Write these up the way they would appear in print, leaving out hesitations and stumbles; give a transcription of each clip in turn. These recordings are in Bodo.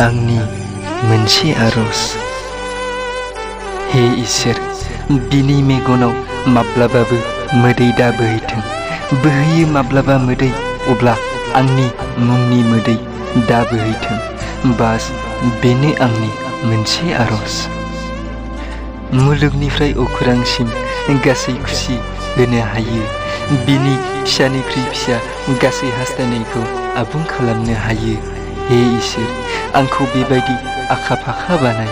आंनि मोनसे आरज। हे इसोर, बिनि मेगनाव माब्लाबाबो मोदै दा बोहैथों। बोहैयो माब्लाबा मोदै, अब्ला आंनि मुंनि मोदै दा बोहैथों। बास बेनो आंनि मोनसे आरज। मुलुगनिफ्राय अख्रांसिम गासै खुसि होनो हायो। बिनि फिसानिख्रुइ फिसा गासै हास्थायनायखौ आबुं खालामनो हायो। हे इसोर, आंखौ बेबायदि आखा फाखा बानाय।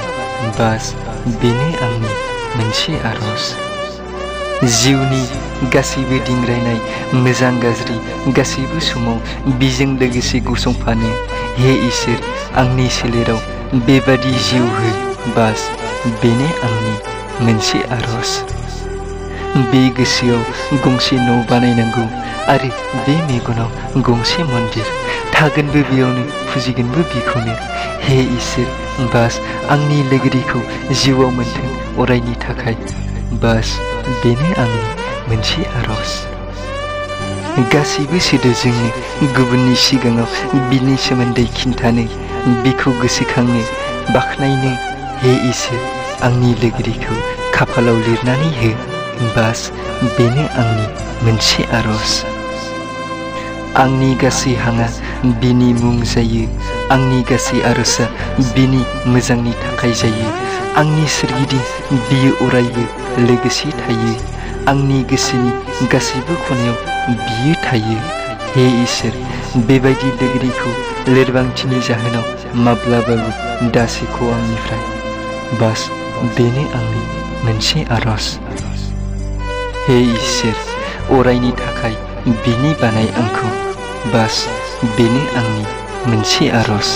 बास बेनो आंनि मोनसे आरज। जिउनि गासैबो दिंग्रायनाय मोजां गाज्रि गासैबो समाव बिजों लोगोसे गसंफानो। हे इसोर, आंनि सोलेराव बेबादि जिउ हो। बास बेनो आंनि मोनसे आरज। बे गोसोआव गंसे न' बानायनांगौ आरो बे मेगनाव गंसे मन्दिर थागोनबो, बेयावनो फुजिगोनबो बिखौनो। हे इसोर, बास आंनि लोगोरिखौ जिउआव मोन्थों अरायनि थाखाय। बास बेनो आंनि मोनसे आरज। गासैबो सोदोबजोंनो गुबुननि सिगाङाव बिनि सोमोन्दै खिन्थानो, बिखौ गोसोखांनो, बाख्नायनो। हे इसोर, आंनि लोगोरिखौ खाफालाव लिरनानै हो। बास बेनो आंनि मोनसे आरज। आंनि गासै हांआ बिनि मुं जायो। आंनि गासै आरजआ बिनि मोजांनि थाखाय जायो। आंनि सोरगिदिं बियो अरायबो लोगोसे थायो। आंनि गोसोनि गासैबो खनायाव बियो थायो। हे इसोर, बेबायदि लोगोरिखौ लोरबांथिनि जाहोनाव माब्लाबाबो दासेख' आंनिफ्राय। बास बेनो आंनि मोनसे आरज। हे इसोर, अरायनि थाखाय बिनि बानाय आंखौ। बास बेनो आंनि मोनसे आरज।